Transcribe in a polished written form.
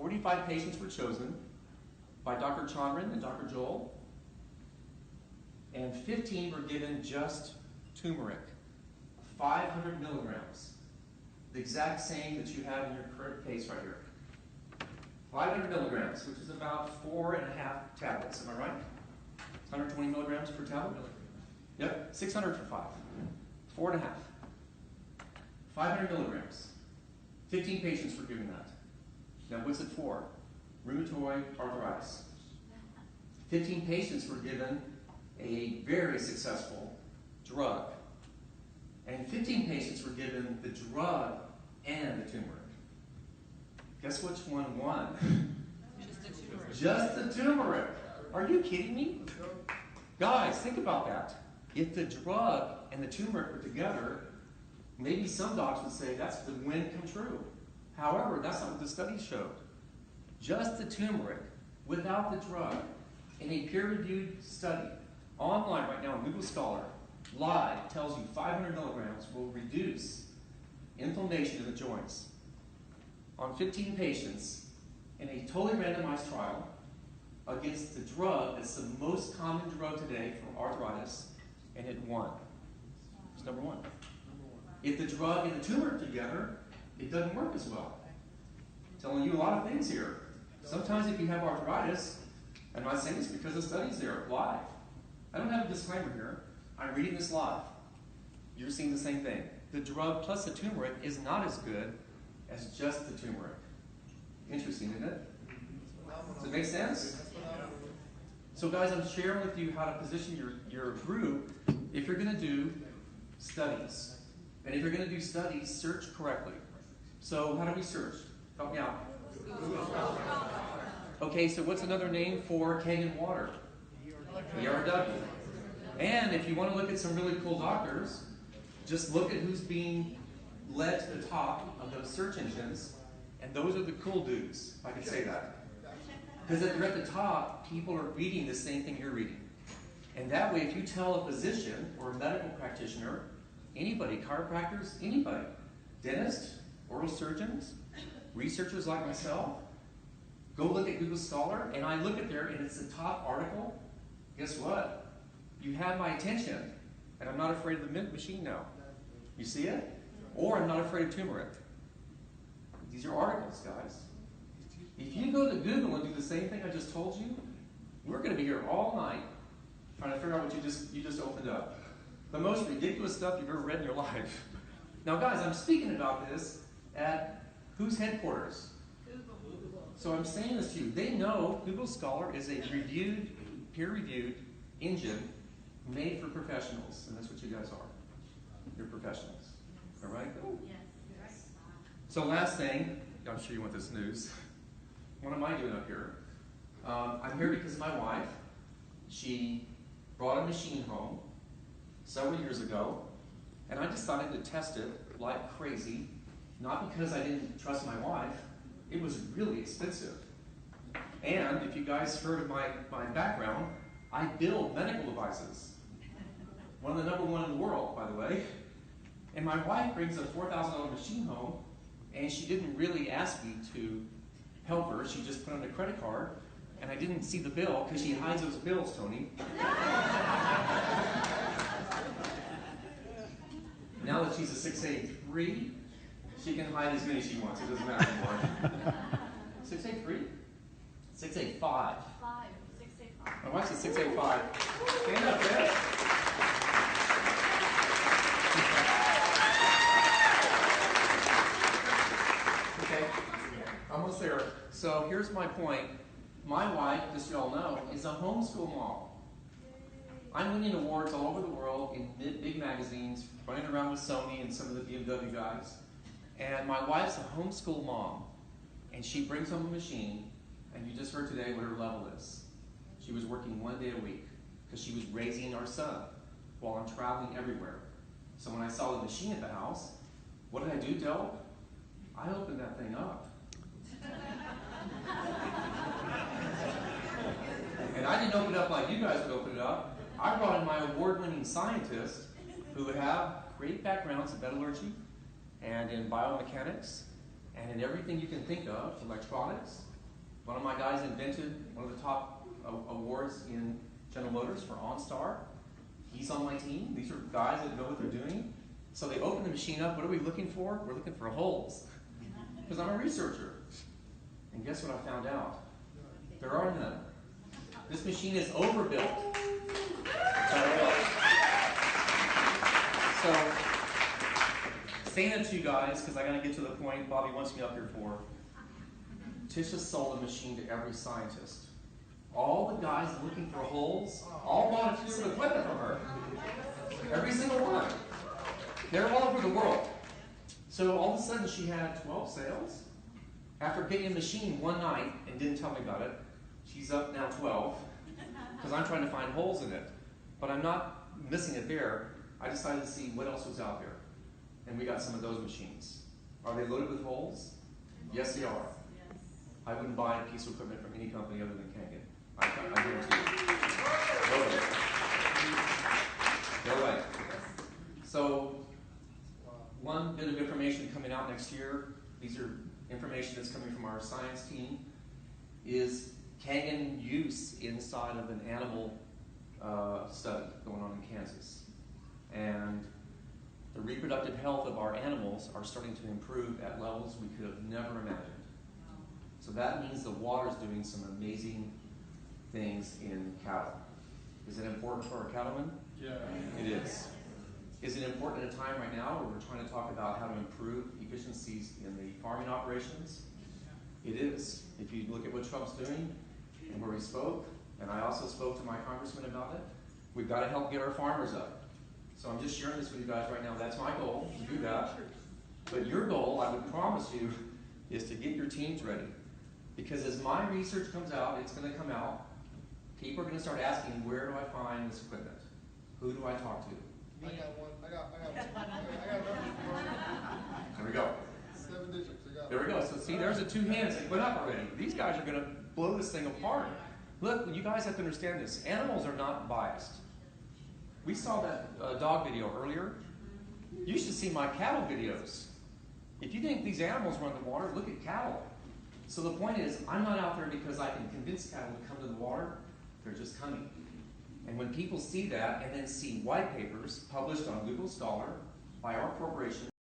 45 patients were chosen by Dr. Chandran and Dr. Joel, and 15 were given just turmeric, 500 milligrams, the exact same that you have in your current case right here. 500 milligrams, which is about 4.5 tablets, am I right? 120 milligrams per tablet? Yep, 600 for 5. 4.5. 500 milligrams. 15 patients were given that. Now what's it for? Rheumatoid arthritis. 15 patients were given a very successful drug. And 15 patients were given the drug and the turmeric. Guess which one won? Just the turmeric. Just the turmeric. Are you kidding me? Guys, think about that. If the drug and the turmeric were together, maybe some docs would say that's the win come true. However, that's not what the study showed. Just the turmeric without the drug in a peer-reviewed study online right now on Google Scholar, live, tells you 500 milligrams will reduce inflammation in the joints on 15 patients in a totally randomized trial against the drug that's the most common drug today for arthritis, and it won. It's number one. If the drug and the turmeric together, it doesn't work as well. I'm telling you a lot of things here. Sometimes if you have arthritis, I'm not saying this because the study's there, live. I don't have a disclaimer here. I'm reading this live. You're seeing the same thing. The drug plus the turmeric is not as good as just the turmeric. Interesting, isn't it? Does it make sense? So guys, I'm sharing with you how to position your group if you're going to do studies. And if you're going to do studies, search correctly. So how do we search? Help me out. Okay, so what's another name for Kangen water? ERW. And if you want to look at some really cool doctors, just look at who's being led to the top of those search engines, and those are the cool dudes, if I could say that. Because if you're at the top, people are reading the same thing you're reading. And that way, if you tell a physician or a medical practitioner, anybody, chiropractors, anybody, dentists, oral surgeons, researchers like myself, go look at Google Scholar, and I look at there, and it's the top article. Guess what? You have my attention, and I'm not afraid of the mint machine now. You see it? Or I'm not afraid of turmeric. These are articles, guys. If you go to Google and do the same thing I just told you, we're going to be here all night trying to figure out what you just opened up. The most ridiculous stuff you've ever read in your life. Now, guys, I'm speaking about this at whose headquarters? Google. So I'm saying this to you. They know Google Scholar is a reviewed, peer-reviewed engine made for professionals, and that's what you guys are. You're professionals. All right? Yes. So last thing, I'm sure you want this news. What am I doing up here? I'm here because my wife, she brought a machine home several years ago, and I decided to test it like crazy, not because I didn't trust my wife. It was really expensive. And if you guys heard of my background, I build medical devices. One of the #1 in the world, by the way. And my wife brings a $4,000 machine home, and she didn't really ask me to help her. She just put on a credit card, and I didn't see the bill because she hides those bills, Tony. Now that she's a 6'3", she can hide as many as she wants. It doesn't matter anymore. 6'3"? 6'5". 6'5". My wife's a 6'5". Stand up, Dad. Okay, almost there. So here's my point. My wife, just so y'all know, is a homeschool mom. I'm winning awards all over the world in big magazines, running around with Sony and some of the BMW guys. And my wife's a homeschool mom, and she brings home a machine, and you just heard today what her level is. She was working 1 day a week because she was raising our son while I'm traveling everywhere. So when I saw the machine at the house, what did I do, Del? I opened that thing up. And I didn't open it up like you guys would open it up. I brought in my award-winning scientists who have great backgrounds in metallurgy and in biomechanics and in everything you can think of, electronics, One of my guys invented one of the top awards in General Motors for OnStar. He's on my team. These are guys that know what they're doing. So they open the machine up. What are we looking for? We're looking for holes. Because I'm a researcher. And guess what I found out? There are none. This machine is overbuilt. So, saying it to you guys, because I got to get to the point Bobby wants me up here for. Tisha sold a machine to every scientist. All the guys looking for holes all bought a piece of equipment from her. Every single one. They're all over the world. So all of a sudden she had 12 sales. After getting a machine one night and didn't tell me about it, she's up now 12 because I'm trying to find holes in it. But I'm not missing it there. I decided to see what else was out there. And we got some of those machines. Are they loaded with holes? Yes, they are. I wouldn't buy a piece of equipment from any company other than Kangen. I guarantee you. They're right. So, one bit of information coming out next year, these are information that's coming from our science team, is Kangen use inside of an animal study going on in Kansas. And the reproductive health of our animals are starting to improve at levels we could have never imagined. So that means the water is doing some amazing things in cattle. Is it important for our cattlemen? Yeah. It is. Is it important at a time right now where we're trying to talk about how to improve efficiencies in the farming operations? It is. If you look at what Trump's doing and where he spoke, and I also spoke to my congressman about it, we've got to help get our farmers up. So I'm just sharing this with you guys right now. That's my goal, to do that. But your goal, I would promise you, is to get your teams ready. Because as my research comes out, it's going to come out, people are going to start asking, where do I find this equipment? Who do I talk to? I got one. I got numbers. There we go. 7 digits. There we go. So see, there's the 2 hands that went up already. These guys are going to blow this thing apart. Look, you guys have to understand this. Animals are not biased. We saw that dog video earlier. You should see my cattle videos. If you think these animals run the water, look at cattle. So the point is, I'm not out there because I can convince cattle to come to the water. They're just coming. And when people see that and then see white papers published on Google Scholar by our corporation,